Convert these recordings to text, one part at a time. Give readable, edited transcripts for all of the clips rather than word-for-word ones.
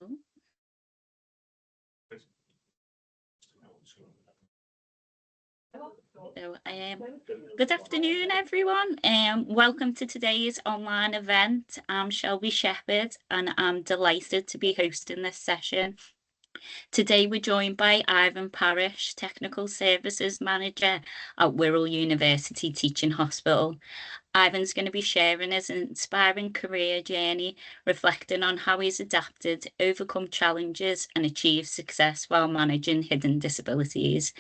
So, good afternoon, everyone. Welcome to today's online event. I'm Shelby Shepherd, and I'm delighted to be hosting this session. Today, we're joined by Ivan Parish, Technical Services Manager at Wirral University Teaching Hospital. Ivan's going to be sharing his inspiring career journey, reflecting on how he's adapted, overcome challenges, and achieved success while managing hidden disabilities.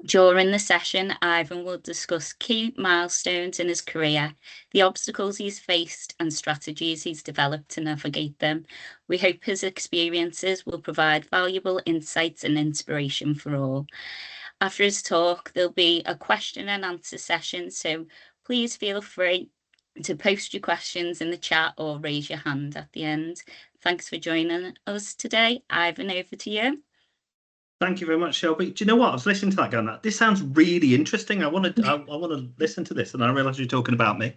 During the session, Ivan will discuss key milestones in his career, the obstacles he's faced, and strategies he's developed to navigate them. We hope his experiences will provide valuable insights and inspiration for all. After his talk, there'll be a question and answer session, so please feel free to post your questions in the chat or raise your hand at the end. Thanks for joining us today. Ivan, over to you. Thank you very much, Shelby. Do you know what? I was listening to that going, this sounds really interesting. I want to listen to this, and I realised you're talking about me.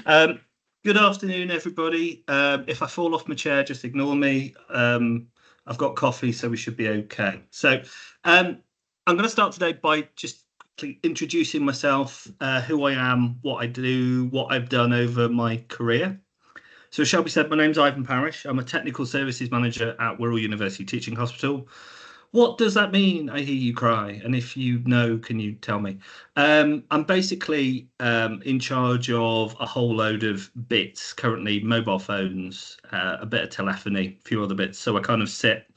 Good afternoon, everybody. If I fall off my chair, just ignore me. I've got coffee, so we should be okay. So I'm going to start today by just introducing myself, who I am, what I do, what I've done over my career. So as Shelby said, my name's Ivan Parish. I'm a Technical Services Manager at Wirral University Teaching Hospital. What does that mean? I hear you cry. And if you know, can you tell me? I'm basically in charge of a whole load of bits, currently mobile phones, a bit of telephony, a few other bits. So I kind of sit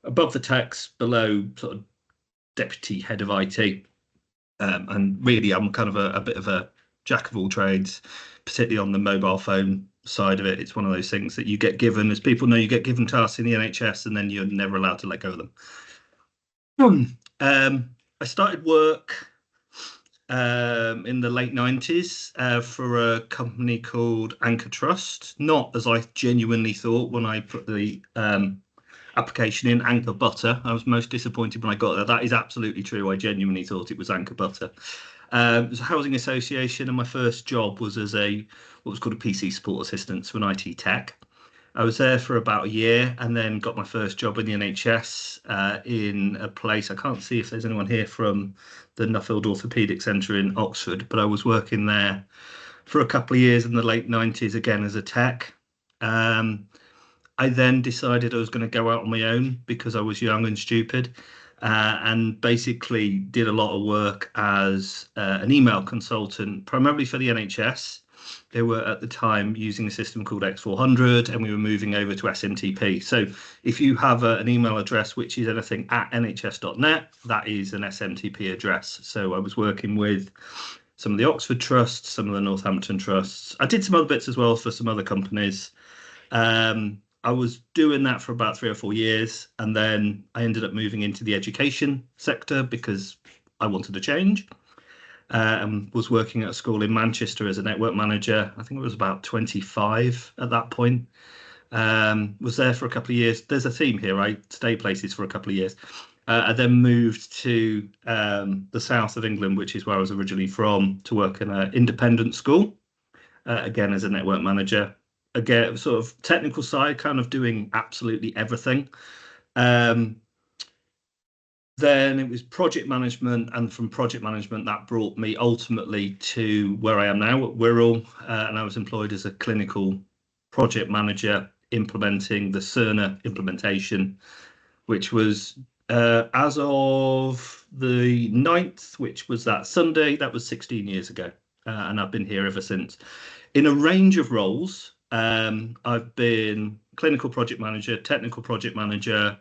above the techs, below sort of deputy head of IT. And really, I'm kind of a bit of a jack of all trades, particularly on the mobile phone side of it. It's one of those things that you get given, as people know, you get given tasks in the NHS and then you're never allowed to let go of them. I started work in the late 90s for a company called Anchor Trust, not as I genuinely thought when I put the application in, Anchor Butter. I was most disappointed when I got there. That is absolutely true. I genuinely thought it was Anchor Butter. It was a housing association, and my first job was as what was called a PC support assistant, so an IT tech. I was there for about a year and then got my first job in the NHS in a place, I can't see if there's anyone here from the Nuffield Orthopaedic Centre in Oxford, but I was working there for a couple of years in the late 90s, again as a tech. I then decided I was going to go out on my own because I was young and stupid, and basically did a lot of work as an email consultant, primarily for the NHS. They were at the time using a system called X400, and we were moving over to SMTP. So if you have an email address which is anything at nhs.net, that is an SMTP address. So I was working with some of the Oxford trusts, some of the Northampton trusts. I did some other bits as well for some other companies. I was doing that for about 3 or 4 years, and then I ended up moving into the education sector because I wanted a change. Was working at a school in Manchester as a network manager. I think it was about 25 at that point. Was there for a couple of years. There's a theme here. I stayed places for a couple of years. I then moved to the south of England, which is where I was originally from, to work in an independent school, again as a network manager. Again, sort of technical side, kind of doing absolutely everything. Then it was project management, and from project management that brought me ultimately to where I am now at Wirral, and I was employed as a clinical project manager implementing the Cerner implementation, which was as of the 9th, which was that Sunday. That was 16 years ago, and I've been here ever since in a range of roles. I've been clinical project manager, technical project manager,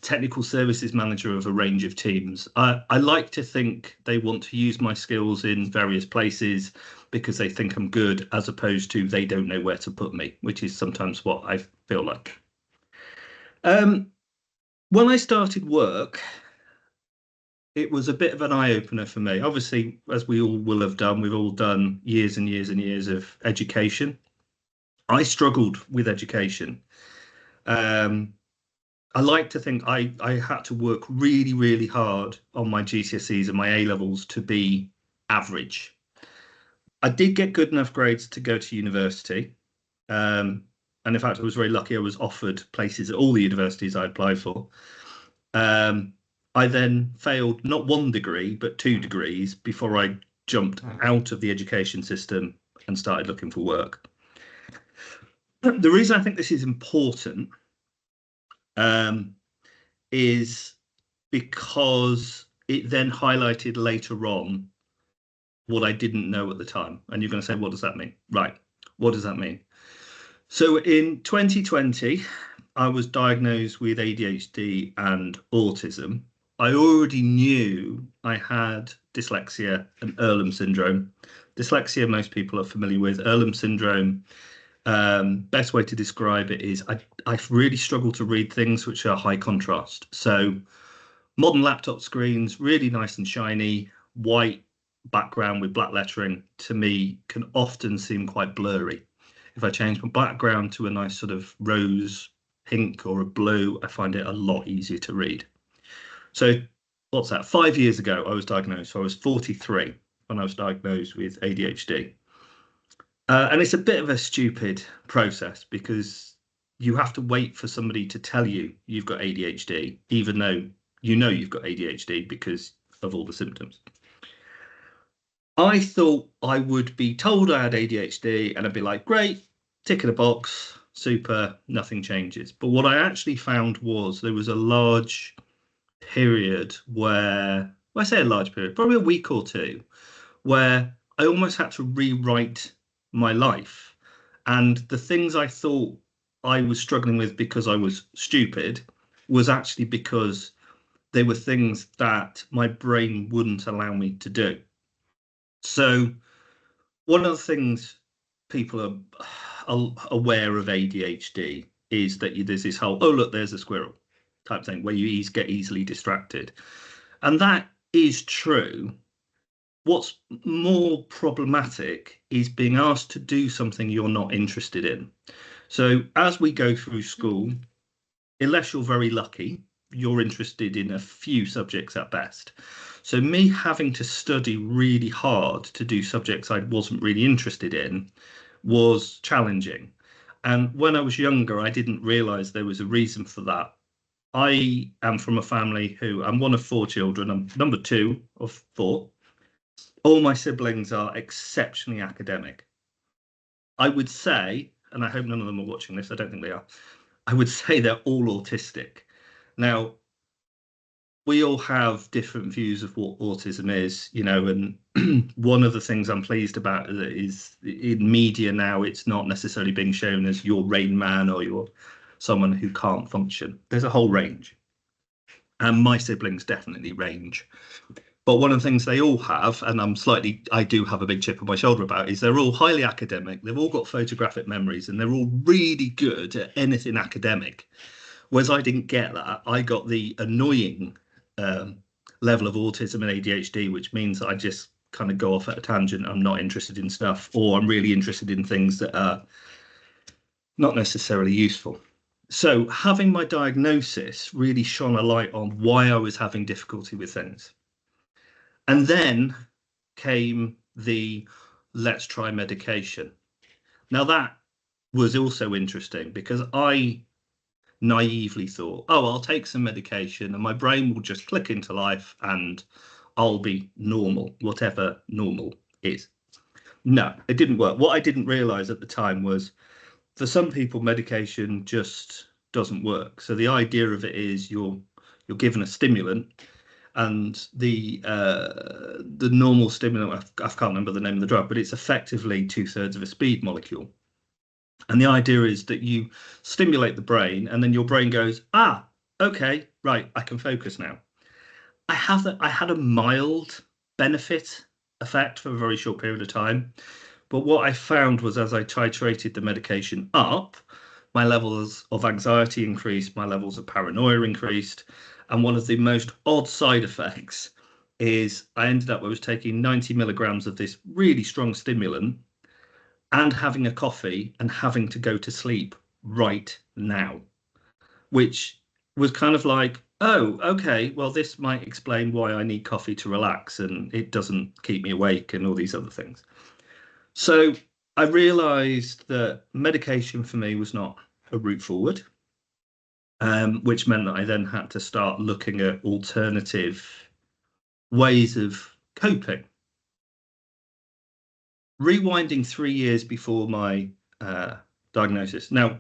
technical services manager of a range of teams. I like to think they want to use my skills in various places because they think I'm good, as opposed to they don't know where to put me, which is sometimes what I feel like. When I started work, it was a bit of an eye-opener for me. Obviously, as we all will have done, we've all done years and years and years of education. I struggled with education. I like to think I had to work really, really hard on my GCSEs and my A-levels to be average. I did get good enough grades to go to university. And in fact, I was very lucky. I was offered places at all the universities I applied for. I then failed not one degree, but 2 degrees before I jumped out of the education system and started looking for work. The reason I think this is important is because it then highlighted later on what I didn't know at the time. And you're going to say, what does that mean? Right. What does that mean? So in 2020, I was diagnosed with ADHD and autism. I already knew I had dyslexia and Ehrlich syndrome. Dyslexia, most people are familiar with. Ehrlich syndrome, best way to describe it is I really struggle to read things which are high contrast. So modern laptop screens, really nice and shiny, white background with black lettering, to me can often seem quite blurry. If I change my background to a nice sort of rose pink or a blue, I find it a lot easier to read. So what's that? 5 years ago, I was diagnosed. So I was 43 when I was diagnosed with ADHD. And it's a bit of a stupid process because you have to wait for somebody to tell you you've got ADHD, even though you know you've got ADHD because of all the symptoms. I thought I would be told I had ADHD and I'd be like, great, tick in a box, super, nothing changes. But what I actually found was there was a large period where, well, I say a large period, probably a week or two, where I almost had to rewrite my life. And the things I thought I was struggling with because I was stupid was actually because they were things that my brain wouldn't allow me to do. So one of the things people are aware of ADHD is that there's this whole, oh, look, there's a squirrel type thing where you get easily distracted. And that is true. What's more problematic is being asked to do something you're not interested in. So as we go through school, unless you're very lucky, you're interested in a few subjects at best. So me having to study really hard to do subjects I wasn't really interested in was challenging. And when I was younger, I didn't realize there was a reason for that. I am from a family who I'm one of 4 children. I'm number 2 of 4. All my siblings are exceptionally academic. I would say, and I hope none of them are watching this, I don't think they are, I would say they're all autistic. Now, we all have different views of what autism is, you know, and one of the things I'm pleased about is in media now, it's not necessarily being shown as you're Rain Man or you're someone who can't function. There's a whole range. And my siblings definitely range. But one of the things they all have, and I do have a big chip on my shoulder about, is they're all highly academic. They've all got photographic memories and they're all really good at anything academic. Whereas I didn't get that. I got the annoying level of autism and ADHD, which means I just kind of go off at a tangent. I'm not interested in stuff, or I'm really interested in things that are not necessarily useful. So having my diagnosis really shone a light on why I was having difficulty with things. And then came the let's try medication. Now that was also interesting because I naively thought, oh, I'll take some medication and my brain will just click into life and I'll be normal, whatever normal is. No, it didn't work. What I didn't realize at the time was for some people, medication just doesn't work. So the idea of it is you're given a stimulant, and the normal stimulant, I can't remember the name of the drug, but it's effectively 2/3 of a speed molecule. And the idea is that you stimulate the brain and then your brain goes, ah, okay, right, I can focus now. I had a mild benefit effect for a very short period of time. But what I found was as I titrated the medication up, my levels of anxiety increased, my levels of paranoia increased. And one of the most odd side effects is I ended up, I was taking 90 milligrams of this really strong stimulant and having a coffee and having to go to sleep right now, which was kind of like, oh, okay, well, this might explain why I need coffee to relax and it doesn't keep me awake and all these other things. So I realized that medication for me was not a route forward, which meant that I then had to start looking at alternative ways of coping. Rewinding 3 years before my diagnosis. Now,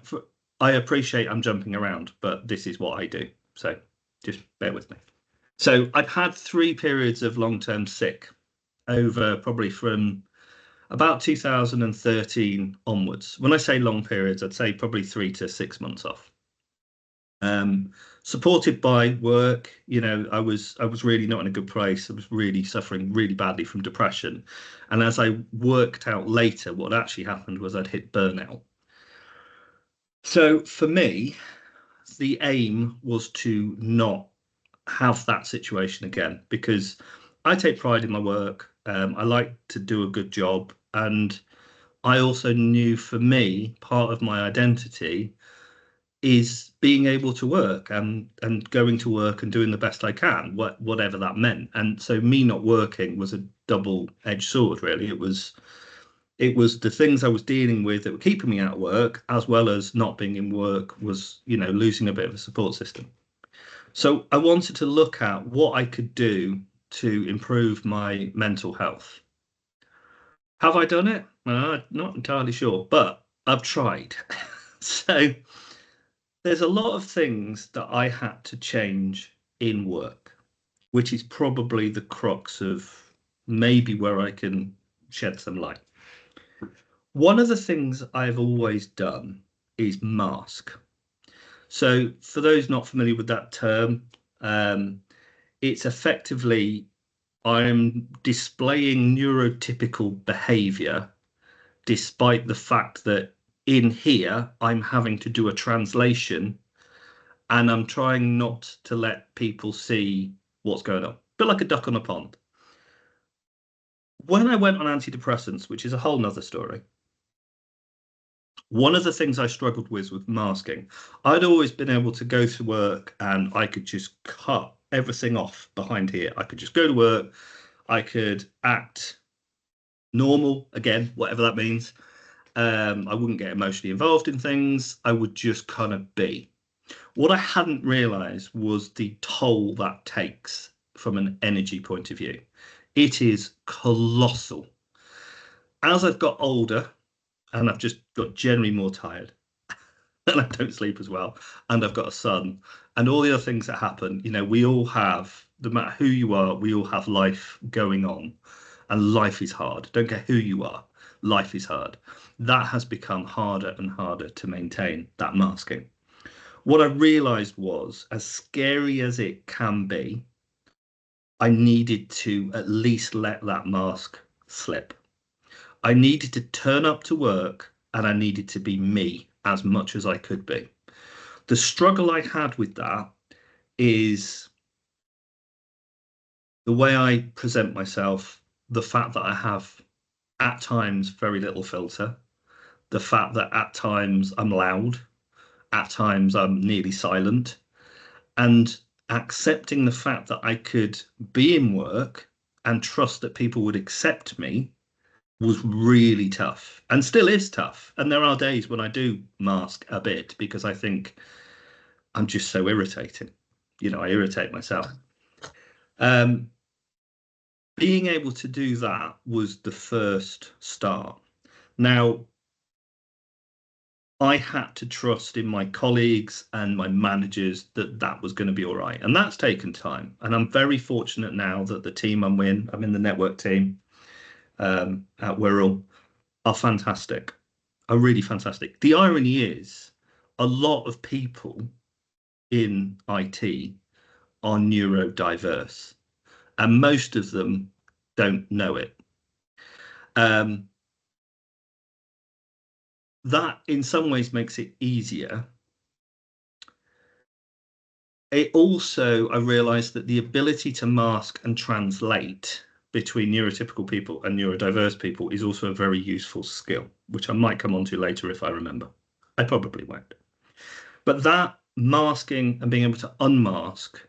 I appreciate I'm jumping around, but this is what I do. So just bear with me. So I've had 3 periods of long-term sick over probably from about 2013 onwards. When I say long periods, I'd say probably 3 to 6 months off. Supported by work, I was really not in a good place. I was really suffering really badly from depression, and as I worked out later, what actually happened was I'd hit burnout. So for me, the aim was to not have that situation again, because I take pride in my work. I like to do a good job, and I also knew for me, part of my identity is being able to work and going to work and doing the best I can, whatever that meant. And so me not working was a double-edged sword, really. It was the things I was dealing with that were keeping me out of work, as well as not being in work was, losing a bit of a support system. So I wanted to look at what I could do to improve my mental health. Have I done it? Not entirely sure, but I've tried. So there's a lot of things that I had to change in work, which is probably the crux of maybe where I can shed some light. One of the things I've always done is mask. So, for those not familiar with that term, it's effectively I'm displaying neurotypical behavior despite the fact that in here I'm having to do a translation and I'm trying not to let people see what's going on. A bit like a duck on a pond. When I went on antidepressants, which is a whole nother story, one of the things I struggled with was masking. I'd always been able to go to work and I could just cut everything off behind here. I could just go to work. I could act normal, again, whatever that means. I wouldn't get emotionally involved in things. I would just kind of be. What I hadn't realized was the toll that takes from an energy point of view. It is colossal. As I've got older, and I've just got generally more tired, and I don't sleep as well, and I've got a son, and all the other things that happen, we all have, no matter who you are, we all have life going on, and life is hard. Don't care who you are, life is hard. That has become harder and harder to maintain, that masking. What I realized was, as scary as it can be, I needed to at least let that mask slip. I needed to turn up to work and I needed to be me as much as I could be. The struggle I had with that is the way I present myself, the fact that I have at times very little filter, the fact that at times I'm loud, at times I'm nearly silent, and accepting the fact that I could be in work and trust that people would accept me was really tough and still is tough. And there are days when I do mask a bit because I think I'm just so irritating. I irritate myself. Um, Being able to do that was the first start. Now, I had to trust in my colleagues and my managers that that was going to be all right. And that's taken time. And I'm very fortunate now that the team I'm in the network team at Wirral, are fantastic, are really fantastic. The irony is a lot of people in IT are neurodiverse, and most of them don't know it. That in some ways makes it easier. It also, I realized that the ability to mask and translate between neurotypical people and neurodiverse people is also a very useful skill, which I might come on to later if I remember. I probably won't. But that masking and being able to unmask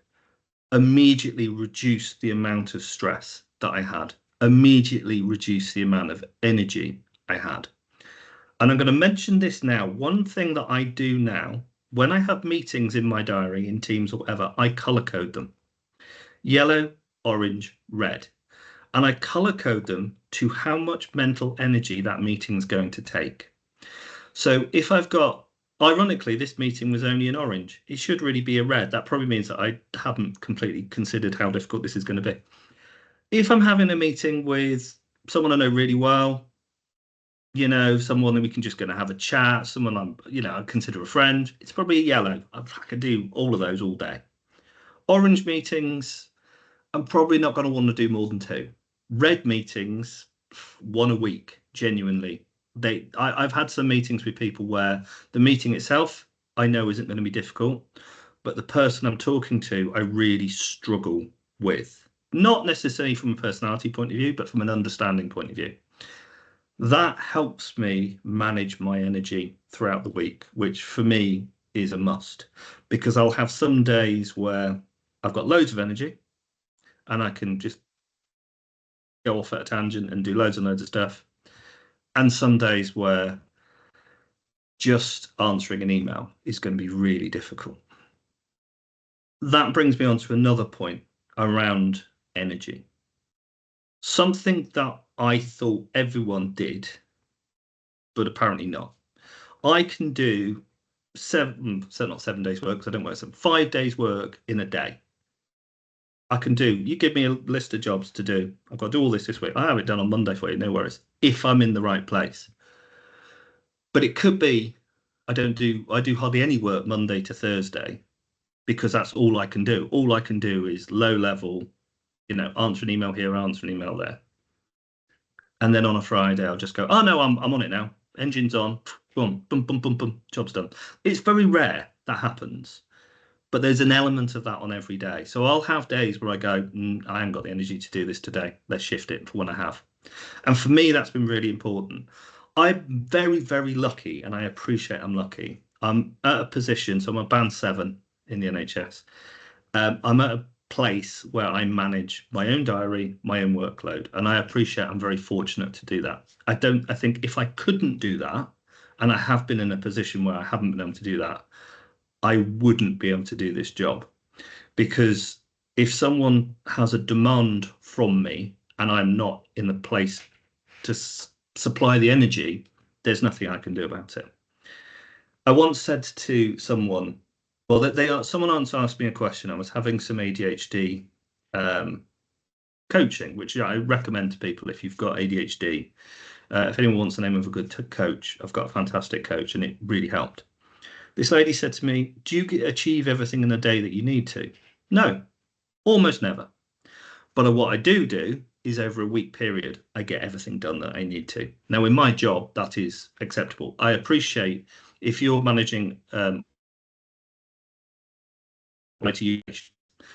immediately reduced the amount of stress that I had, immediately reduced the amount of energy I had. And I'm going to mention this now. One thing that I do now, when I have meetings in my diary, in Teams or whatever, I color code them. Yellow, orange, red. And I color code them to how much mental energy that meeting's going to take. So if I've got, ironically, this meeting was only in orange, it should really be a red. That probably means that I haven't completely considered how difficult this is going to be. If I'm having a meeting with someone I know really well, someone that we can just going to have a chat, someone I consider a friend, it's probably a yellow. I could do all of those all day. Orange meetings, I'm probably not going to want to do more than 2. Red meetings, 1 a week, genuinely. I've had some meetings with people where the meeting itself I know isn't going to be difficult, but the person I'm talking to I really struggle with. Not necessarily from a personality point of view, but from an understanding point of view. That helps me manage my energy throughout the week, which for me is a must, because I'll have some days where I've got loads of energy and I can just go off at a tangent and do loads and loads of stuff. And some days where just answering an email is going to be really difficult. That brings me on to another point around energy. Something that I thought everyone did, but apparently not. I can do not 7 days work, because I don't work 5 days work in a day. I can do, you give me a list of jobs to do. I've got to do all this week. I have it done on Monday for you, no worries, if I'm in the right place. But it could be I do hardly any work Monday to Thursday, because that's all I can do. All I can do is low level, answer an email here, answer an email there. And then on a Friday, I'll just go, oh no, I'm on it now. Engine's on, boom, boom, boom, boom, boom, job's done. It's very rare that happens, but there's an element of that on every day. So I'll have days where I go, I haven't got the energy to do this today. Let's shift it for when I have. And for me, that's been really important. I'm very, very lucky, and I appreciate I'm lucky. I'm at a position, so I'm a band 7 in the NHS. I'm at a place where I manage my own diary, my own workload, and I appreciate I'm very fortunate to do that. I think if I couldn't do that, and I have been in a position where I haven't been able to do that, I wouldn't be able to do this job. Because if someone has a demand from me and I'm not in the place to supply the energy, there's nothing I can do about it. I once said to someone, someone once asked me a question. I was having some ADHD coaching, which I recommend to people if you've got ADHD. If anyone wants the name of a good coach, I've got a fantastic coach, and it really helped. This lady said to me, do you achieve everything in a day that you need to? No, almost never. But what I do is over a week period, I get everything done that I need to. Now, in my job, that is acceptable. I appreciate if you're managing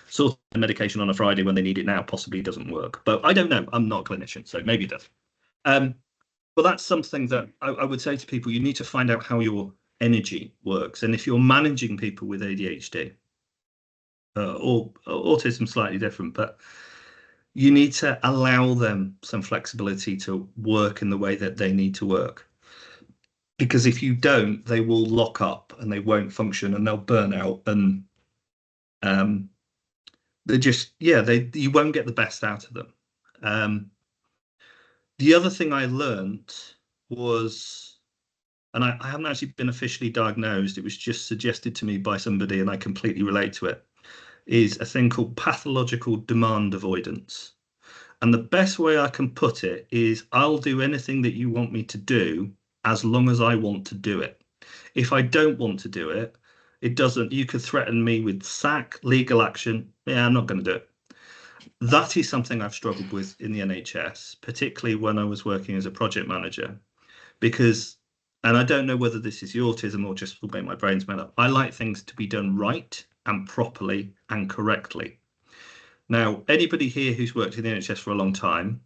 sort of medication on a Friday when they need it now possibly doesn't work. But I don't know. I'm not a clinician, so maybe it does. But that's something that I would say to people, you need to find out how your energy works. And if you're managing people with ADHD or autism, slightly different, but you need to allow them some flexibility to work in the way that they need to work. Because if you don't, they will lock up and they won't function and they'll burn out, and they just, you won't get the best out of them. The other thing I learned was, and I haven't actually been officially diagnosed, it was just suggested to me by somebody and I completely relate to it, is a thing called pathological demand avoidance. And the best way I can put it is I'll do anything that you want me to do as long as I want to do it. If I don't want to do it, you could threaten me with sack, legal action. Yeah, I'm not going to do it. That is something I've struggled with in the NHS, particularly when I was working as a project manager, because, and I don't know whether this is the autism or just will make my brains melt up, I like things to be done right and properly and correctly. Now, anybody here who's worked in the NHS for a long time,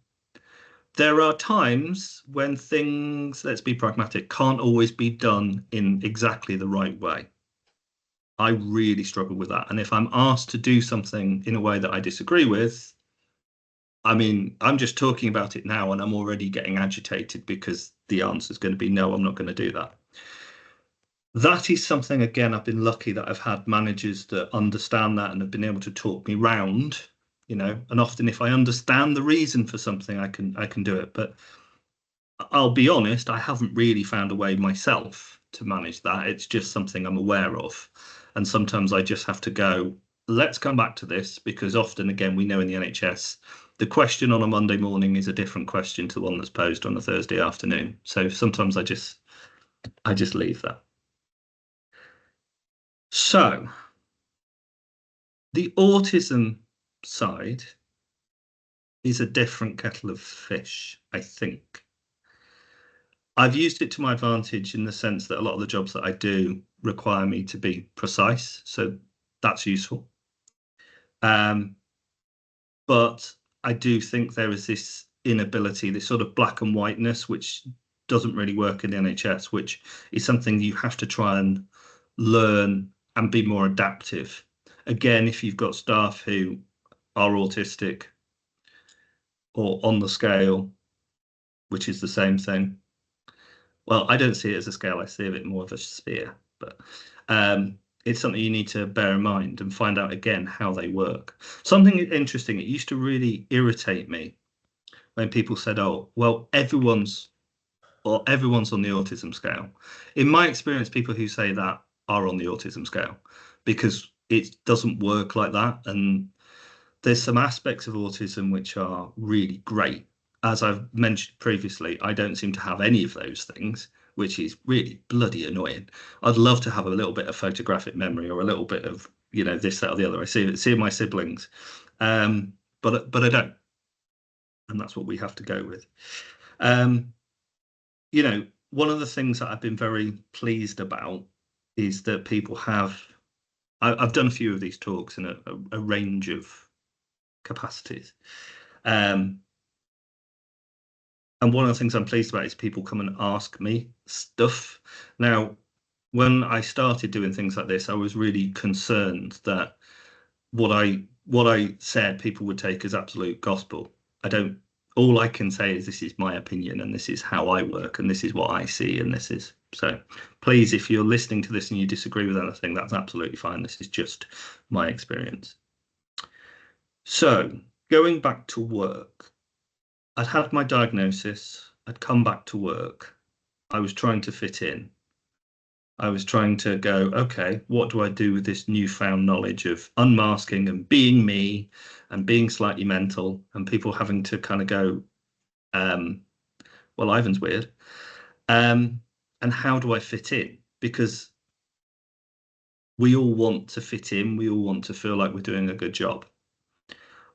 there are times when things, let's be pragmatic, can't always be done in exactly the right way. I really struggle with that. And if I'm asked to do something in a way that I disagree with, I mean, I'm just talking about it now and I'm already getting agitated because the answer is going to be no, I'm not going to do that. That is something, again, I've been lucky that I've had managers that understand that and have been able to talk me round, you know, and often if I understand the reason for something, I can do it. But I'll be honest, I haven't really found a way myself to manage that. It's just something I'm aware of. And sometimes I just have to go, let's come back to this, because often, again, we know in the NHS, the question on a Monday morning is a different question to the one that's posed on a Thursday afternoon. So sometimes I just leave that. So the autism side is a different kettle of fish, I think. I've used it to my advantage in the sense that a lot of the jobs that I do require me to be precise, so that's useful. But I do think there is this inability, this sort of black and whiteness, which doesn't really work in the NHS, which is something you have to try and learn and be more adaptive. Again, if you've got staff who are autistic or on the scale, which is the same thing. Well, I don't see it as a scale, I see it more of a sphere, but it's something you need to bear in mind and find out again how they work. Something interesting, it used to really irritate me when people said, oh, well, everyone's on the autism scale. In my experience, people who say that are on the autism scale because it doesn't work like that. And there's some aspects of autism which are really great. As I've mentioned previously, I don't seem to have any of those things, which is really bloody annoying. I'd love to have a little bit of photographic memory or a little bit of, you know, this, that, or the other. I see my siblings, but I don't, and that's what we have to go with. You know, one of the things that I've been very pleased about is that people have. I've done a few of these talks in a range of capacities. And one of the things I'm pleased about is people come and ask me stuff. Now, when I started doing things like this, I was really concerned that what I said people would take as absolute gospel. All I can say is this is my opinion and this is how I work and this is what I see and this is. So please, if you're listening to this and you disagree with anything, that's absolutely fine. This is just my experience. So going back to work, I'd had my diagnosis, I'd come back to work, I was trying to fit in. I was trying to go, okay, what do I do with this newfound knowledge of unmasking and being me and being slightly mental and people having to kind of go, well, Ivan's weird. And how do I fit in? Because we all want to fit in. We all want to feel like we're doing a good job.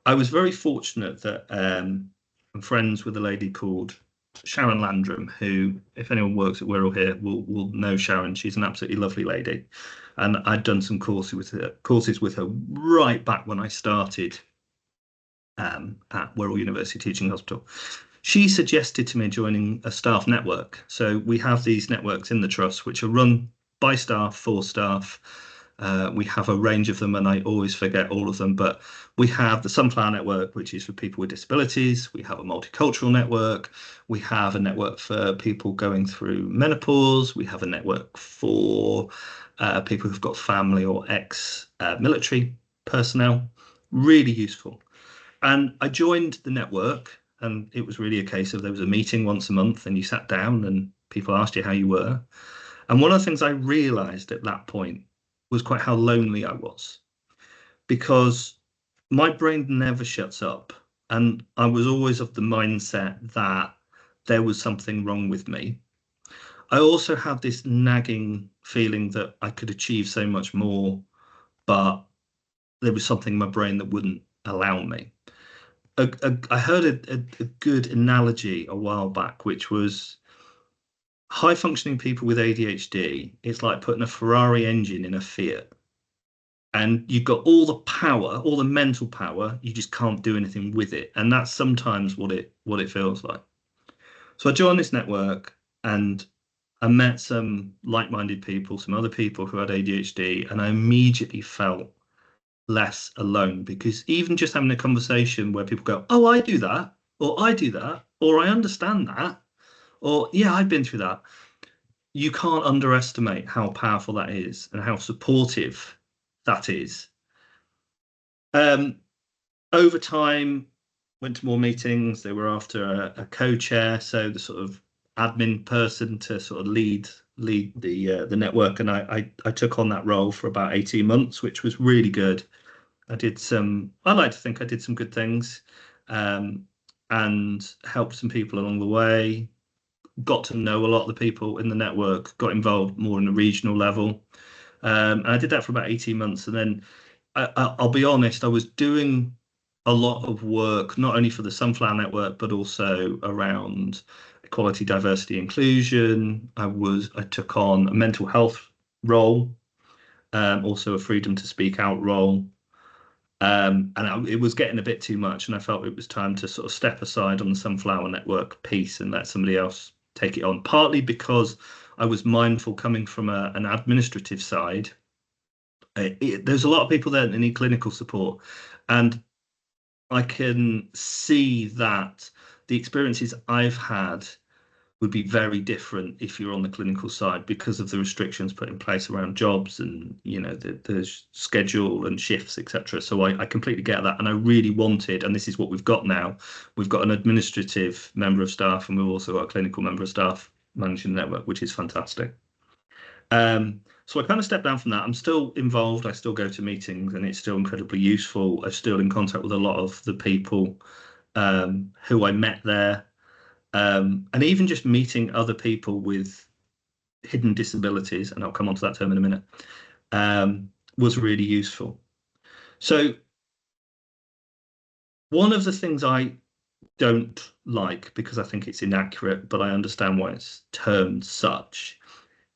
I was very fortunate that I'm friends with a lady called Sharon Landrum, who, if anyone works at Wirral here, will know Sharon. She's an absolutely lovely lady. And I'd done some courses with her right back when I started at Wirral University Teaching Hospital. She suggested to me joining a staff network. So we have these networks in the trust which are run by staff, for staff. We have a range of them, and I always forget all of them, but we have the Sunflower Network, which is for people with disabilities. We have a multicultural network. We have a network for people going through menopause. We have a network for people who've got family or ex-military personnel. Really useful. And I joined the network, and it was really a case of there was a meeting once a month, and you sat down and people asked you how you were. And one of the things I realized at that point was quite how lonely I was, because my brain never shuts up. And I was always of the mindset that there was something wrong with me. I also had this nagging feeling that I could achieve so much more, but there was something in my brain that wouldn't allow me. I heard a good analogy a while back, which was high functioning people with ADHD. It's like putting a Ferrari engine in a Fiat. And you've got all the power, all the mental power, you just can't do anything with it. And that's sometimes what it feels like. So I joined this network and I met some like-minded people, some other people who had ADHD, and I immediately felt less alone, because even just having a conversation where people go, oh, I do that, or I do that, or I understand that, or yeah, I've been through that. You can't underestimate how powerful that is and how supportive that is. Um, Over time, went to more meetings. They were after a co-chair, so the sort of admin person to sort of lead the network, and I took on that role for about 18 months, which was really good. I like to think I did some good things, um, and helped some people along the way. Got to know a lot of the people in the network, got involved more in the regional level. And I did that for about 18 months. And then I'll be honest, I was doing a lot of work, not only for the Sunflower Network, but also around equality, diversity, inclusion. I took on a mental health role, also a freedom to speak out role. It was getting a bit too much, and I felt it was time to sort of step aside on the Sunflower Network piece and let somebody else take it on. Partly because I was mindful coming from an administrative side. There's a lot of people there that need clinical support, and I can see that the experiences I've had would be very different if you're on the clinical side because of the restrictions put in place around jobs and the schedule and shifts, etc. So I completely get that, and I really wanted, and this is what we've got now. We've got an administrative member of staff, and we've also got a clinical member of staff managing the network, which is fantastic. So I kind of stepped down from that. I'm still involved. I still go to meetings, and it's still incredibly useful. I'm still in contact with a lot of the people who I met there. And even just meeting other people with hidden disabilities, and I'll come on to that term in a minute, was really useful. So one of the things I don't like, because I think it's inaccurate, but I understand why it's termed such,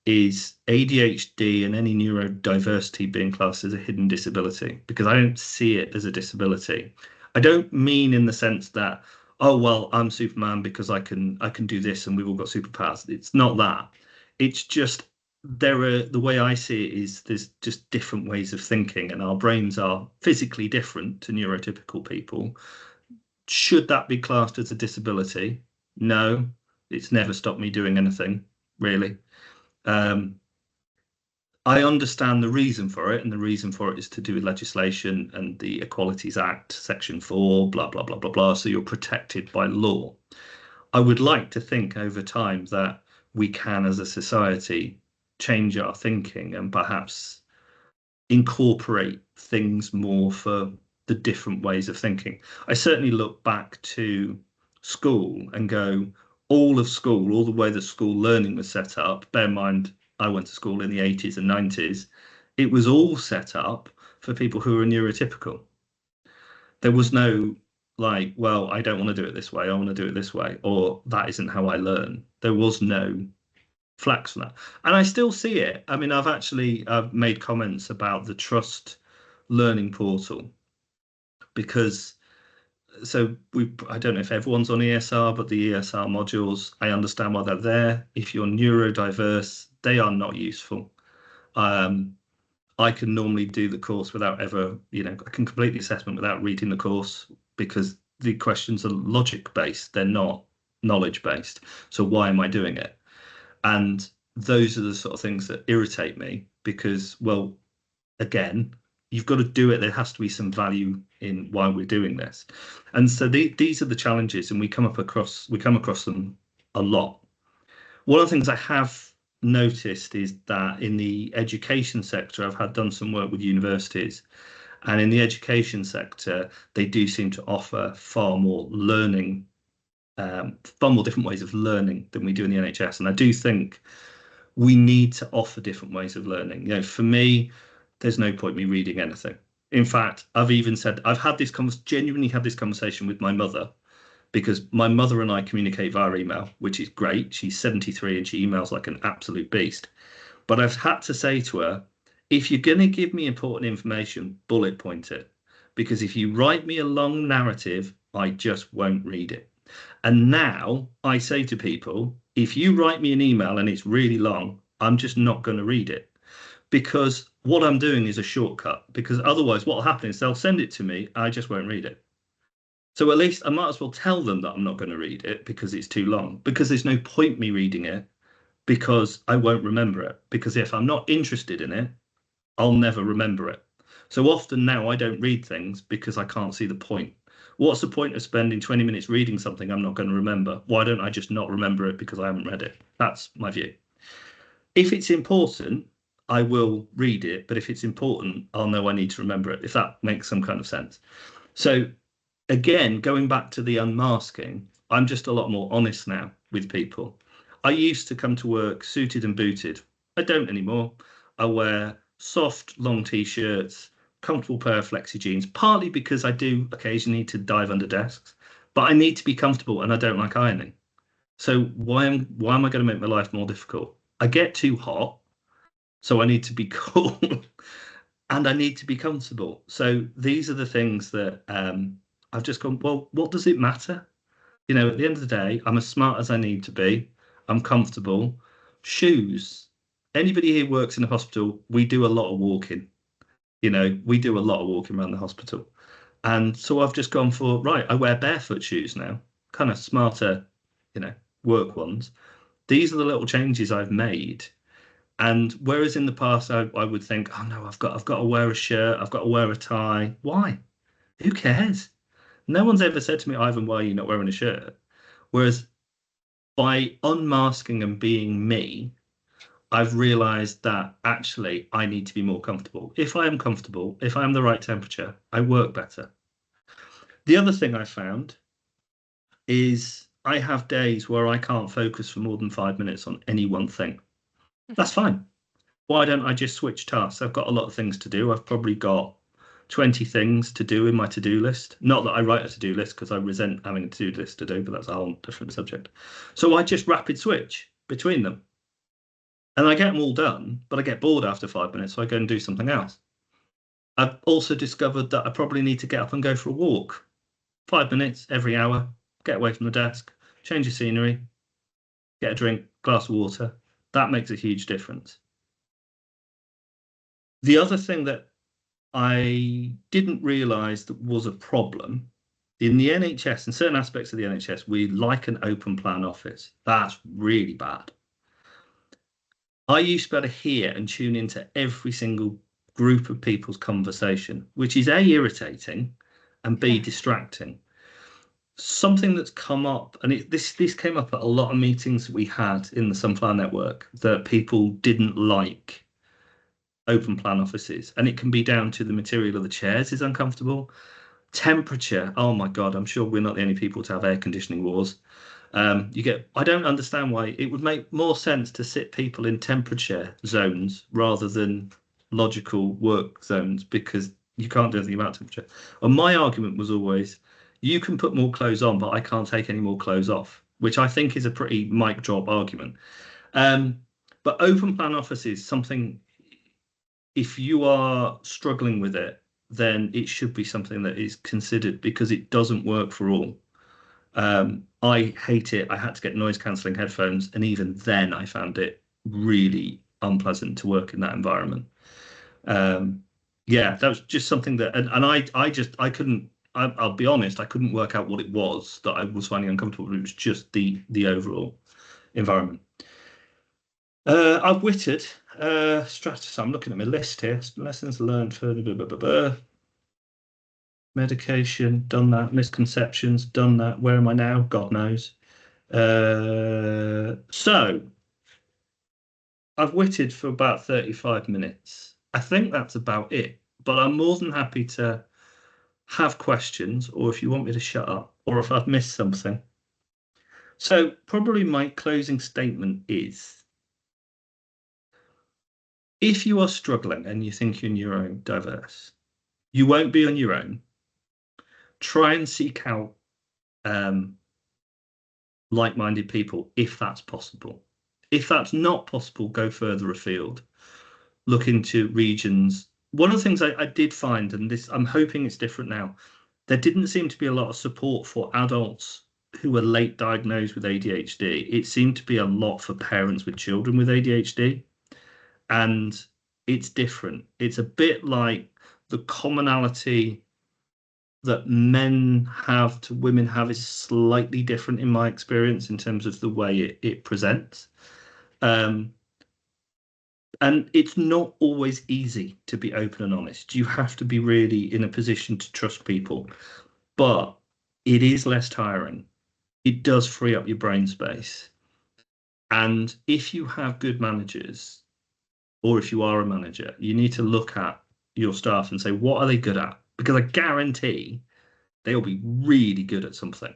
is ADHD and any neurodiversity being classed as a hidden disability, because I don't see it as a disability. I don't mean in the sense that, oh well, I'm Superman because I can do this and we've all got superpowers. It's not that. It's just the way I see it is there's just different ways of thinking, and our brains are physically different to neurotypical people. Should that be classed as a disability? No, it's never stopped me doing anything, really. Um, I understand the reason for it, and the reason for it is to do with legislation and the Equalities Act, Section 4, blah, blah, blah, blah, blah. So you're protected by law. I would like to think over time that we can, as a society, change our thinking and perhaps incorporate things more for the different ways of thinking. I certainly look back to school and go, all of school, all the way that school learning was set up, bear in mind, I went to school in the 80s and 90s, it was all set up for people who were neurotypical. There was no like, well, I don't want to do it this way, I want to do it this way, or that isn't how I learn. There was no flax for that. And I still see it. I mean, I've made comments about the Trust Learning Portal because I don't know if everyone's on ESR, but the ESR modules, I understand why they're there. If you're neurodiverse, they are not useful. I can normally do the course without ever, I can complete the assessment without reading the course because the questions are logic based, they're not knowledge based. So why am I doing it? And those are the sort of things that irritate me because, well, again, you've got to do it. There has to be some value in why we're doing this. And so these are the challenges, and we come across them a lot. One of the things I have noticed is that in the education sector, I've done some work with universities, and in the education sector, they do seem to offer far more learning, far more different ways of learning than we do in the NHS. And I do think we need to offer different ways of learning. For me, there's no point me reading anything. In fact, I've even said I've genuinely had this conversation with my mother, because my mother and I communicate via email, which is great. She's 73 and she emails like an absolute beast. But I've had to say to her, if you're going to give me important information, bullet point it. Because if you write me a long narrative, I just won't read it. And now I say to people, if you write me an email and it's really long, I'm just not going to read it, because what I'm doing is a shortcut. Because otherwise, what will happen is they'll send it to me, I just won't read it. So at least I might as well tell them that I'm not going to read it because it's too long, because there's no point me reading it because I won't remember it. Because if I'm not interested in it, I'll never remember it. So often now I don't read things because I can't see the point. What's the point of spending 20 minutes reading something I'm not going to remember? Why don't I just not remember it because I haven't read it? That's my view. If it's important, I will read it, but if it's important, I'll know I need to remember it, if that makes some kind of sense. So again, going back to the unmasking, I'm just a lot more honest now with people. I used to come to work suited and booted. I don't anymore. I wear soft, long t-shirts, comfortable pair of flexi jeans, partly because I do occasionally need to dive under desks, but I need to be comfortable and I don't like ironing. So why am I going to make my life more difficult? I get too hot, so I need to be cool and I need to be comfortable. So these are the things that I've just gone, well, what does it matter? You know, at the end of the day, I'm as smart as I need to be. I'm comfortable. Shoes. Anybody who works in a hospital, we do a lot of walking. You know, we do a lot of walking around the hospital. And so I've just gone for, right, I wear barefoot shoes now, kind of smarter, you know, work ones. These are the little changes I've made. And whereas in the past I would think, oh no, I've got to wear a shirt, I've got to wear a tie. Why? Who cares? No one's ever said to me, Ivan, why are you not wearing a shirt? Whereas by unmasking and being me, I've realized that actually I need to be more comfortable. If I am comfortable, if I'm the right temperature, I work better. The other thing I found is I have days where I can't focus for more than 5 minutes on any one thing. That's fine. Why don't I just switch tasks? I've got a lot of things to do. I've probably got 20 things to do in my to-do list. Not that I write a to-do list because I resent having a to-do list to do, but that's a whole different subject. So I just rapid switch between them. And I get them all done, but I get bored after 5 minutes, so I go and do something else. I've also discovered that I probably need to get up and go for a walk. 5 minutes every hour, get away from the desk, change the scenery, get a drink, glass of water. That makes a huge difference. The other thing that I didn't realize that was a problem in the NHS, in certain aspects of the NHS, we like an open plan office. That's really bad. I used to be able to hear and tune into every single group of people's conversation, which is A, irritating and B, distracting. Something that's come up, and this came up at a lot of meetings we had in the Sunflower Network, that people didn't like open plan offices, and it can be down to the material of the chairs is uncomfortable. Temperature, oh my God, I'm sure we're not the only people to have air conditioning wars. I don't understand why it would make more sense to sit people in temperature zones rather than logical work zones because you can't do anything about temperature. And my argument was always, you can put more clothes on, but I can't take any more clothes off, which I think is a pretty mic drop argument. But open plan offices, something, if you are struggling with it, then it should be something that is considered because it doesn't work for all. I hate it. I had to get noise cancelling headphones, and even then, I found it really unpleasant to work in that environment. Yeah, that was just something that, and I couldn't. I'll be honest, I couldn't work out what it was that I was finding uncomfortable. It was just the overall environment. I've witted. Stratus. I'm looking at my list here. Lessons learned for medication, done that. Misconceptions, done that. Where am I now? God knows. So I've witted for about 35 minutes. I think that's about it. But I'm more than happy to have questions, or if you want me to shut up, or if I've missed something. So probably my closing statement is, if you are struggling and you think you're neurodiverse, you won't be on your own. Try and seek out like-minded people if that's possible. If that's not possible, go further afield. Look into regions. One of the things I did find, and this I'm hoping it's different now, there didn't seem to be a lot of support for adults who were late diagnosed with ADHD. It seemed to be a lot for parents with children with ADHD. And it's different. It's a bit like the commonality that men have to women have is slightly different in my experience in terms of the way it presents. And it's not always easy to be open and honest. You have to be really in a position to trust people, but it is less tiring. It does free up your brain space. And if you have good managers, or if you are a manager, you need to look at your staff and say, what are they good at? Because I guarantee they'll be really good at something.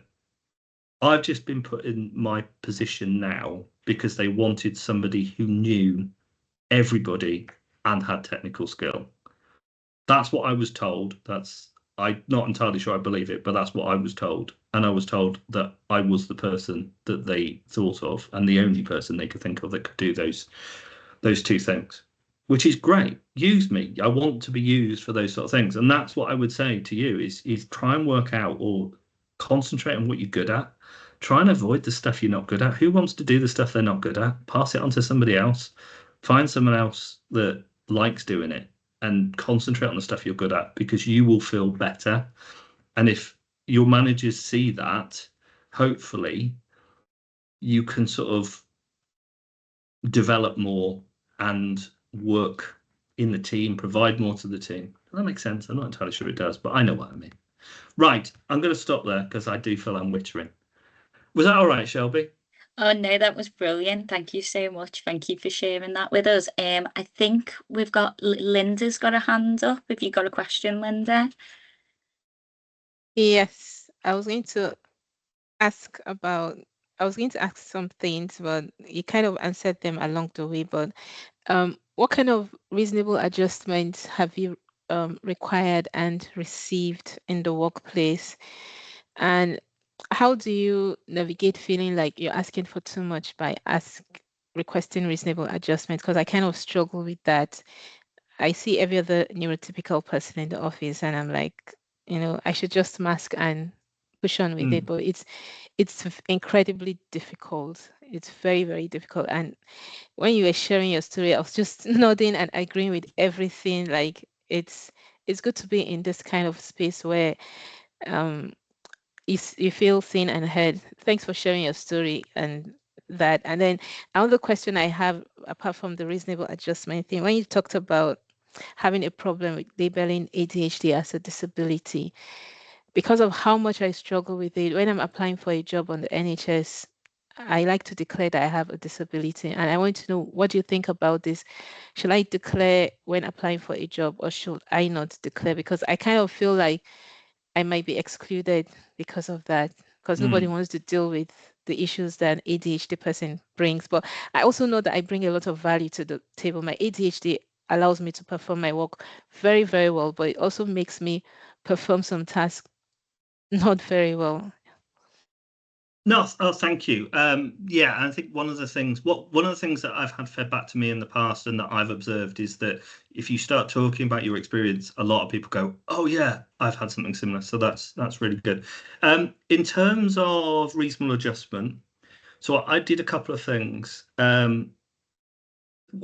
I've just been put in my position now because they wanted somebody who knew everybody and had technical skill. That's what I was told. I'm not entirely sure I believe it, but that's what I was told. And I was told that I was the person that they thought of and the only person they could think of that could do those two things, which is great. Use me. I want to be used for those sort of things. And that's what I would say to you is try and work out or concentrate on what you're good at. Try and avoid the stuff you're not good at. Who wants to do the stuff they're not good at? Pass it on to somebody else. Find someone else that likes doing it and concentrate on the stuff you're good at, because you will feel better. And if your managers see that, hopefully you can sort of develop more and work in the team, provide more to the team. Does that make sense? I'm not entirely sure it does, but I know what I mean. Right, I'm going to stop there because I do feel I'm wittering. Was that all right, Shelby? Oh no, that was brilliant. Thank you so much. Thank you for sharing that with us. I think we've got Linda's got a hand up. If you got a question, Linda. Yes, ask about, I was going to ask some things, but you kind of answered them along the way. But what kind of reasonable adjustments have you required and received in the workplace? And how do you navigate feeling like you're asking for too much by requesting reasonable adjustments? Because I kind of struggle with that. I see every other neurotypical person in the office, and I'm like, I should just mask and push on with it. But it's incredibly difficult. It's very, very difficult. And when you were sharing your story, I was just nodding and agreeing with everything. Like it's good to be in this kind of space where you feel seen and heard. Thanks for sharing your story and that. And then another question I have, apart from the reasonable adjustment thing, when you talked about having a problem with labeling ADHD as a disability, because of how much I struggle with it, when I'm applying for a job on the NHS, I like to declare that I have a disability. And I want to know, what do you think about this? Should I declare when applying for a job, or should I not declare? Because I kind of feel like I might be excluded because of that, because nobody wants to deal with the issues that an ADHD person brings. But I also know that I bring a lot of value to the table. My ADHD allows me to perform my work very, very well, but it also makes me perform some tasks not very well. No, oh, thank you. Yeah, I think one of the things that I've had fed back to me in the past and that I've observed is that if you start talking about your experience, a lot of people go, "Oh yeah, I've had something similar." So that's really good. In terms of reasonable adjustment, so I did a couple of things.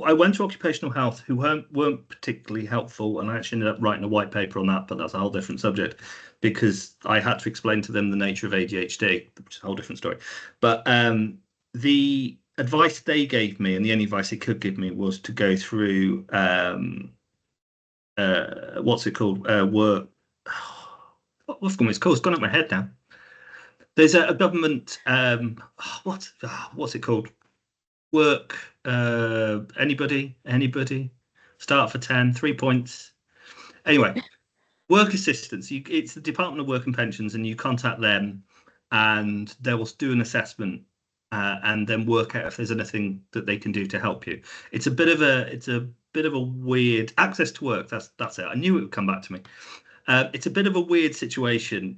I went to occupational health, who weren't particularly helpful, and I actually ended up writing a white paper on that, but that's a whole different subject because I had to explain to them the nature of ADHD, which is a whole different story. But the advice they gave me, and the only advice they could give me, was to go through what's it called? Work. What's it's called? It's gone up my head now. There's a government. What's it called? Work. Anybody? Start for 10, 3 points. Anyway, work assistance. It's the Department of Work and Pensions, and you contact them, and they will do an assessment and then work out if there's anything that they can do to help you. It's a bit of a weird access to work. That's it. I knew it would come back to me. It's a bit of a weird situation.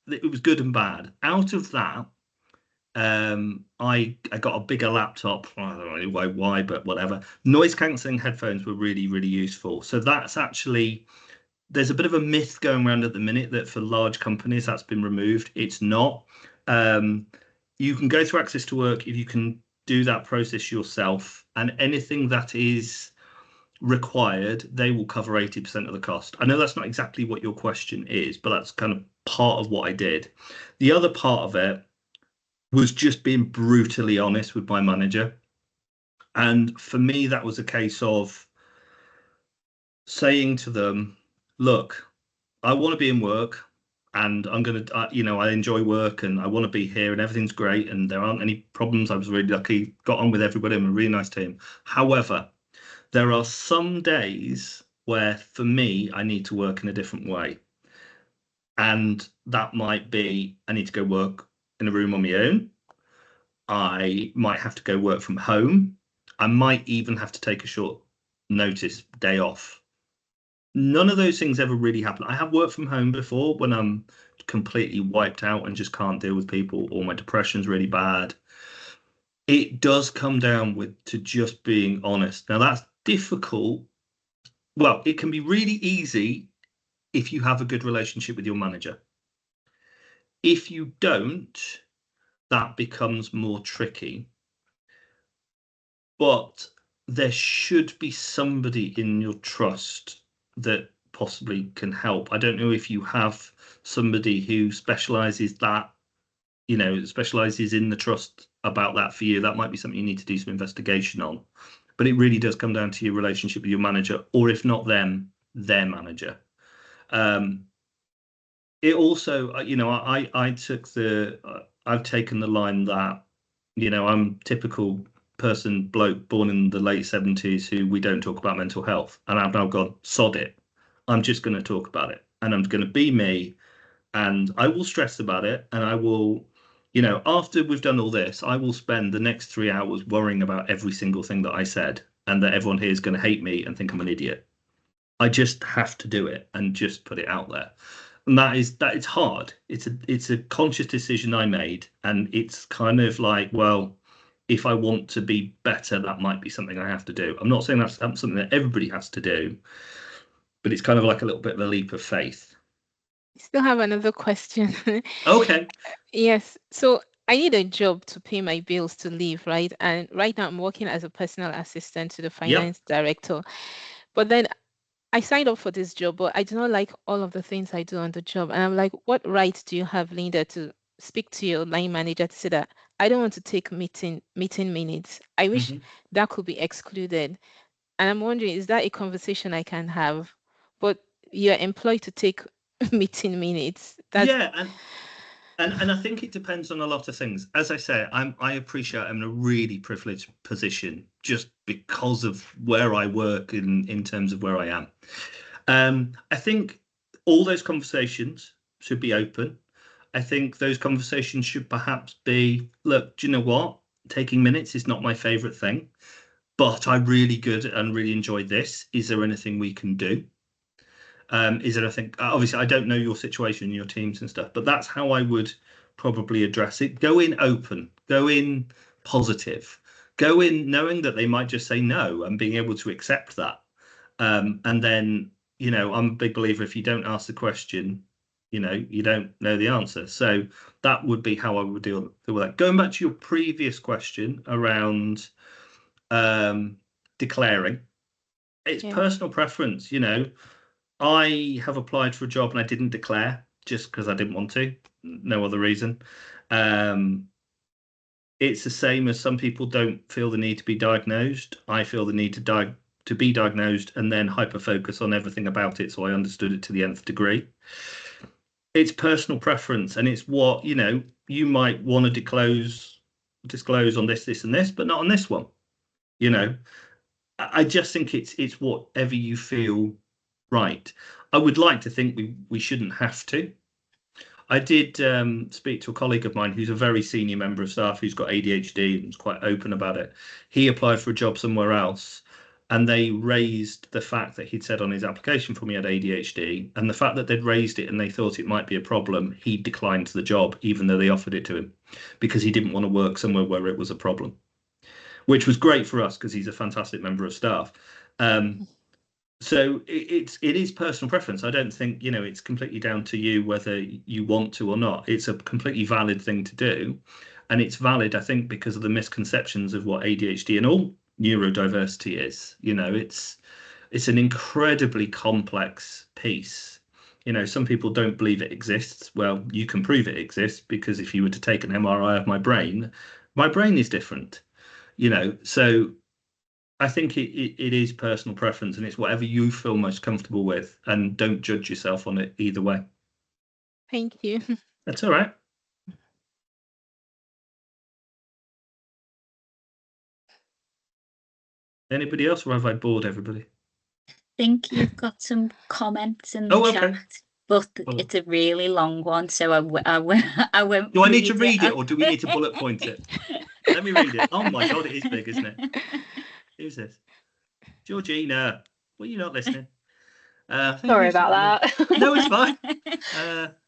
It was good and bad. Out of that, I got a bigger laptop. I don't know why, but whatever. Noise cancelling headphones were really, really useful. So that's actually, there's a bit of a myth going around at the minute that for large companies that's been removed. It's not. You can go through access to work if you can do that process yourself, and anything that is required, they will cover 80% of the cost. I know that's not exactly what your question is, but that's kind of part of what I did. The other part of it was just being brutally honest with my manager. And for me, that was a case of saying to them, look, I want to be in work and I'm going to, I enjoy work and I want to be here and everything's great and there aren't any problems. I was really lucky, got on with everybody. I'm a really nice team. However, there are some days where, for me, I need to work in a different way. And that might be, I need to go work in a room on my own. I might have to go work from home. I might even have to take a short notice day off. None of those things ever really happen. I have worked from home before when I'm completely wiped out and just can't deal with people, or my depression's really bad. It does come down to just being honest. Now, that's difficult. Well, it can be really easy if you have a good relationship with your manager. If you don't, that becomes more tricky. But there should be somebody in your trust that possibly can help. I don't know if you have somebody who specializes specializes in the trust about that for you. That might be something you need to do some investigation on. But it really does come down to your relationship with your manager, or if not them, their manager. It also, I've taken the line that, I'm typical person, bloke born in the late 70s who we don't talk about mental health. And I've now gone, sod it. I'm just going to talk about it and I'm going to be me and I will stress about it. And I will, after we've done all this, I will spend the next 3 hours worrying about every single thing that I said and that everyone here is going to hate me and think I'm an idiot. I just have to do it and just put it out there. And that it's hard. It's a conscious decision I made. And it's kind of like, well, if I want to be better, that might be something I have to do. I'm not saying that's something that everybody has to do, but it's kind of like a little bit of a leap of faith. I still have another question. Okay. Yes. So I need a job to pay my bills to live, right? And right now I'm working as a personal assistant to the finance director. But then I signed up for this job, but I do not like all of the things I do on the job. And I'm like, what right do you have, Linda, to speak to your line manager to say that I don't want to take meeting minutes? I wish that could be excluded. And I'm wondering, is that a conversation I can have? But you're employed to take meeting minutes. And I think it depends on a lot of things. As I say, I appreciate I'm in a really privileged position just because of where I work in terms of where I am. I think all those conversations should be open. I think those conversations should perhaps be, look, do you know what? Taking minutes is not my favorite thing, but I'm really good and really enjoy this. Is there anything we can do? Is there, I think, obviously, I don't know your situation, your teams and stuff, but that's how I would probably address it. Go in open, go in positive, go in knowing that they might just say no and being able to accept that. And then, I'm a big believer, if you don't ask the question, you don't know the answer. So that would be how I would deal with that. Going back to your previous question around declaring, it's personal preference. I have applied for a job and I didn't declare just because I didn't want to, no other reason. It's the same as some people don't feel the need to be diagnosed. I feel the need to be diagnosed and then hyper focus on everything about it, so I understood it to the nth degree. It's personal preference, and it's what you might want to disclose on this and this, but not on this one. I just think it's whatever you feel right. I would like to think we shouldn't have to. I did speak to a colleague of mine who's a very senior member of staff who's got ADHD and was quite open about it. He applied for a job somewhere else, and they raised the fact that he'd said on his application form he had ADHD, and the fact that they'd raised it and they thought it might be a problem, he declined the job even though they offered it to him because he didn't want to work somewhere where it was a problem, which was great for us because he's a fantastic member of staff. So it is personal preference. I don't think it's completely down to you whether you want to or not. It's a completely valid thing to do, and it's valid, I think, because of the misconceptions of what ADHD and all neurodiversity is. It's an incredibly complex piece. You know, some people don't believe it exists. Well, you can prove it exists, because if you were to take an MRI of my brain is different, you know. So I think it is personal preference, and it's whatever you feel most comfortable with, and don't judge yourself on it either way. Thank you. That's all right. Anybody else, or have I bored everybody? I think you've got some comments in the Oh, okay. chat, but Well, it's a really long one, so I won't. do I need to read it, out. or do we need to bullet point it? Let me read it. Oh my God, it is big, isn't it? Who's this? Georgina. Were you not listening? Sorry about that. No, it's fine.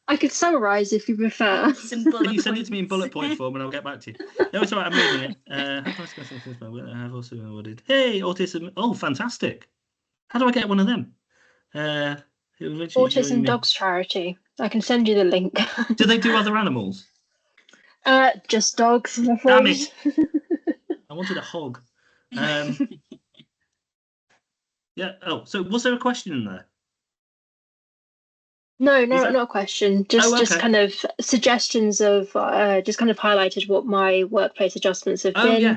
I could summarise if you prefer. Some bullet Can you send it to me in points. bullet point form and I'll get back to you? No, it's all right. I'm reading it. I have also been awarded. Hey, autism. Oh, fantastic. How do I get one of them? Autism Dogs Charity. I can send you the link. Do they do other animals? Just dogs, I'm Damn afraid. it. I wanted a hog. Yeah. Oh, so was there a question in there? No, Was that- not a question. Just okay. kind of suggestions of just kind of highlighted what my workplace adjustments have Oh, been. yeah.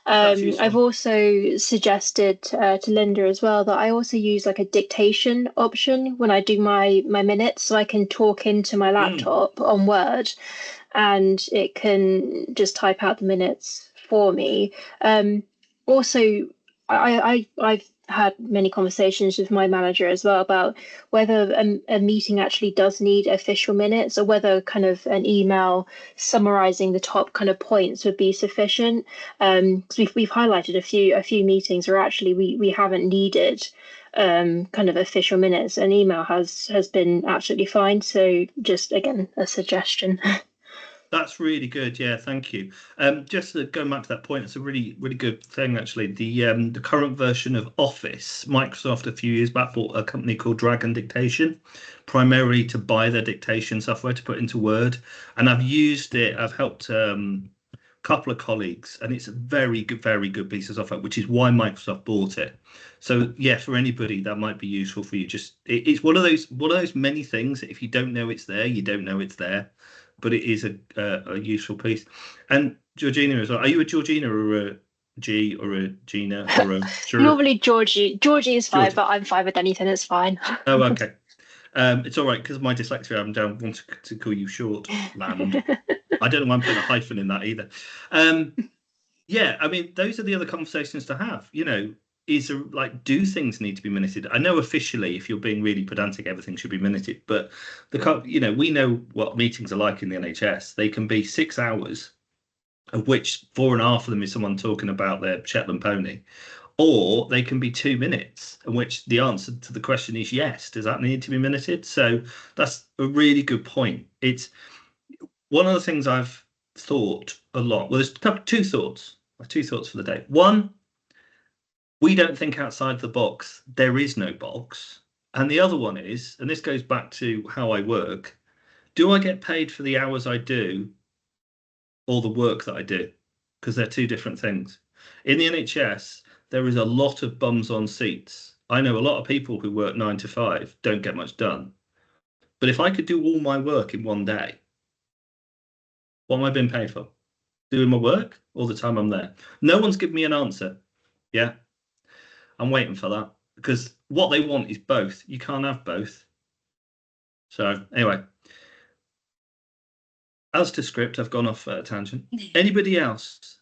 That's useful. I've also suggested to Linda as well that I also use like a dictation option when I do my minutes, so I can talk into my laptop on Word, and it can just type out the minutes for me. Also, I've had many conversations with my manager as well about whether a meeting actually does need official minutes, or whether kind of an email summarizing the top kind of points would be sufficient. Because we've highlighted a few meetings where actually we haven't needed kind of official minutes. An email has been absolutely fine. So just again, a suggestion. That's really good. Yeah, thank you. Just going back to that point, it's a really, really good thing, actually. The current version of Office, Microsoft a few years back bought a company called Dragon Dictation, primarily to buy their dictation software to put into Word. And I've used it. I've helped a couple of colleagues, and it's a very good piece of software, which is why Microsoft bought it. So yeah, for anybody that might be useful for you. Just it's one of those many things that if you don't know it's there, you don't know it's there. But it is a useful piece. And Georgina as well. Are you a Georgina or a G or a Gina or a Normally Georgie is fine, Georgie. but I'm fine with anything. It's fine. Oh, okay. It's all right, because of my dyslexia, I don't want to call you short land. I don't know why I'm putting a hyphen in that either. Yeah, I mean, those are the other conversations to have. You know, do things need to be minuted? I know officially, if you're being really pedantic, everything should be minuted. But we know what meetings are like in the NHS. They can be 6 hours, of which 4.5 of them is someone talking about their Shetland pony, or they can be 2 minutes, in which the answer to the question is yes. Does that need to be minuted? So that's a really good point. It's one of the things I've thought a lot. Well, there's two thoughts for the day. One, we don't think outside the box. There is no box. And the other one is, and this goes back to how I work, do I get paid for the hours I do or the work that I do? Because they're two different things. In the NHS, there is a lot of bums on seats. I know a lot of people who work 9 to 5 don't get much done. But if I could do all my work in one day, what am I being paid for? Doing my work all the time I'm there? No one's given me an answer. Yeah. I'm waiting for that, because what they want is both. You can't have both. So anyway, as to script, I've gone off a tangent. Anybody else?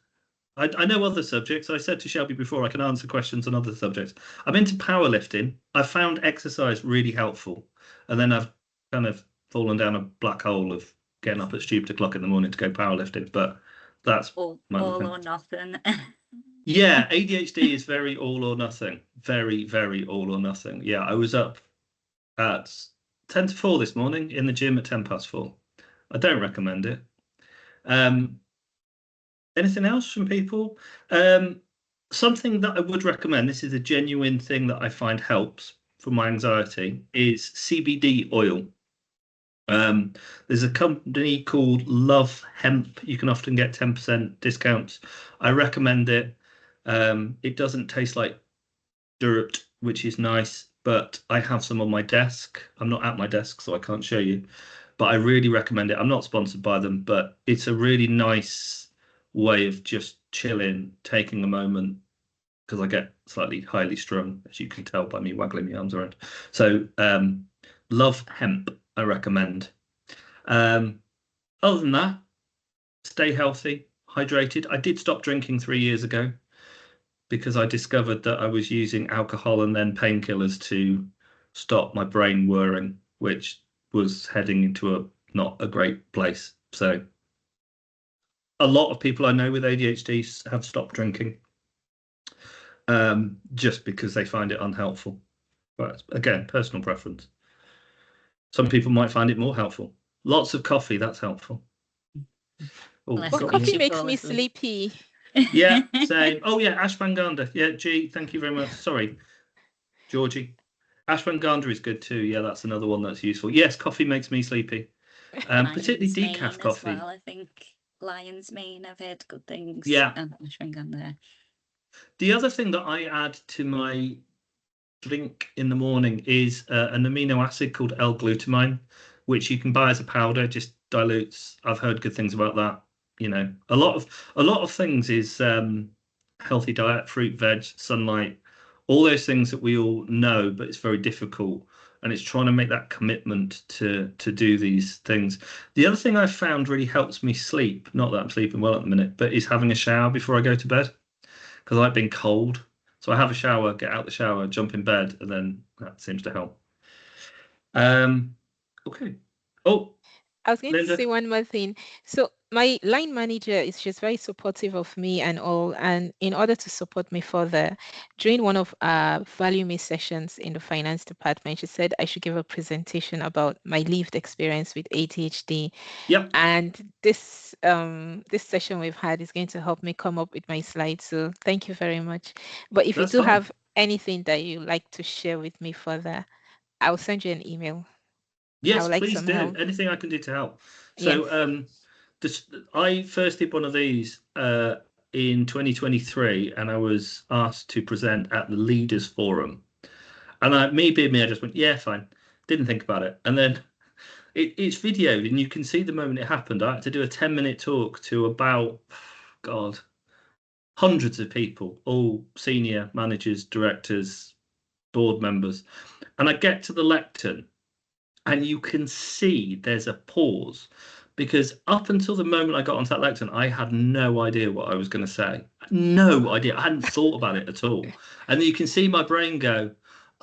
I know other subjects. I said to Shelby before, I can answer questions on other subjects. I'm into powerlifting. I found exercise really helpful. And then I've kind of fallen down a black hole of getting up at stupid o'clock in the morning to go powerlifting. But that's all or nothing. Yeah, ADHD is very all or nothing. Very, very all or nothing. Yeah, I was up at 10 to 4 this morning in the gym at 10 past 4. I don't recommend it. Anything else from people? Something that I would recommend, this is a genuine thing that I find helps for my anxiety, is CBD oil. There's a company called Love Hemp. You can often get 10% discounts. I recommend it. It doesn't taste like dirt which is nice. But I have some on my desk. I'm not at my desk, so I can't show you. But I really recommend it. I'm not sponsored by them, but it's a really nice way of just chilling, taking a moment, because I get slightly highly strung, as you can tell by me waggling my arms around. So Love Hemp, I recommend. Other than that, stay healthy, hydrated. I did stop drinking 3 years ago because I discovered that I was using alcohol and then painkillers to stop my brain whirring, which was heading into not a great place. So a lot of people I know with ADHD have stopped drinking just because they find it unhelpful. But again, personal preference. Some people might find it more helpful. Lots of coffee, that's helpful. Oh, Well, But Got coffee me. makes me sleepy. yeah, same. Oh yeah, ashwagandha. Yeah, G, thank you very much. Sorry, Georgie. Ashwagandha is good too. Yeah, that's another one that's useful. Yes, coffee makes me sleepy. Particularly Lion's mane decaf as coffee. well, I think. Lion's mane, I've heard good things. Yeah. And ashwagandha. The other thing that I add to my drink in the morning is an amino acid called L-glutamine, which you can buy as a powder, just dilutes. I've heard good things about that. You know, a lot of things is healthy diet, fruit, veg, sunlight, all those things that we all know, but it's very difficult. And it's trying to make that commitment to do these things. The other thing I've found really helps me sleep, not that I'm sleeping well at the minute, but is having a shower before I go to bed, because I've been cold. So I have a shower, get out the shower, jump in bed, and then that seems to help. Okay. Oh, I was going Linda. to say one more thing. So my line manager is just very supportive of me and all. And in order to support me further, during one of our Value Me sessions in the finance department, she said I should give a presentation about my lived experience with ADHD. Yep. And this this session we've had is going to help me come up with my slides. So thank you very much. But if That's you do fine. have anything that you like to share with me further, I'll send you an email. Yes, would like please some do. help. Anything I can do to help. So Yes. I first did one of these in 2023, and I was asked to present at the Leaders Forum. And me being me, I just went, yeah, fine. Didn't think about it. And then it's videoed, and you can see the moment it happened. I had to do a 10-minute talk to about, God, hundreds of people, all senior managers, directors, board members. And I get to the lectern, and you can see there's a pause, because up until the moment I got onto that lectern, I had no idea what I was going to say. No idea. I hadn't thought about it at all. And you can see my brain go,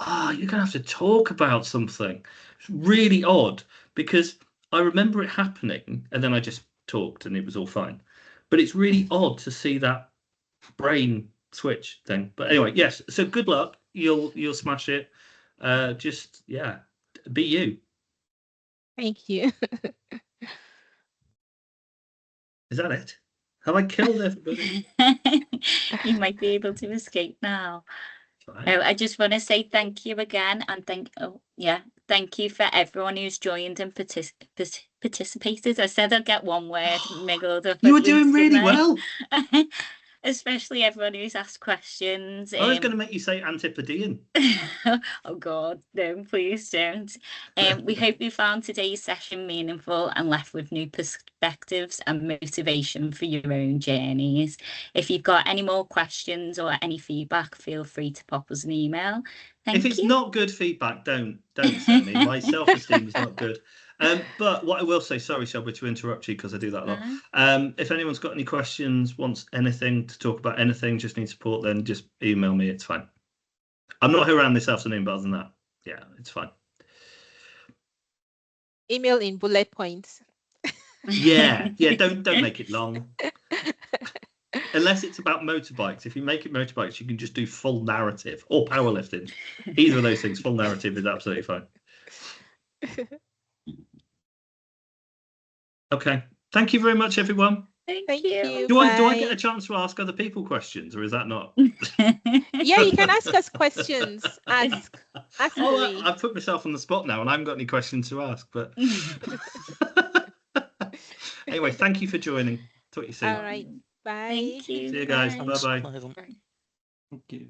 you're going to have to talk about something. It's really odd, because I remember it happening, and then I just talked and it was all fine. But it's really odd to see that brain switch thing. But anyway, yes. So good luck. You'll smash it. Just be you. Thank you. Is that it? Have I killed everybody? You might be able to escape now. Fine. I just want to say thank you again, and thank you for everyone who's joined and participated. I said I'd get one word miggled up. You were at doing least, really didn't I? well. Especially everyone who's asked questions. I was going to make you say Antipodean. Oh God, no, please don't. We hope you found today's session meaningful and left with new perspectives and motivation for your own journeys. If you've got any more questions or any feedback, feel free to pop us an email. Thank If it's you. not good feedback, don't send me. My self-esteem is not good. But what I will say, sorry, Shelby, to interrupt you, because I do that a lot. If anyone's got any questions, wants anything to talk about anything, just need support, then just email me. It's fine. I'm not around this afternoon, but other than that, yeah, it's fine. Email in bullet points. Yeah, don't make it long. Unless it's about motorbikes. If you make it motorbikes, you can just do full narrative, or powerlifting. Either of those things, full narrative is absolutely fine. Okay. Thank you very much, everyone. Thank you. Do I get a chance to ask other people questions, or is that not? Yeah, you can ask us questions. Ask me. I've put myself on the spot now, and I haven't got any questions to ask. But anyway, thank you for joining. Talk to you soon. All right. Bye. Thank you. See you guys. Bye. Bye-bye. Thank you.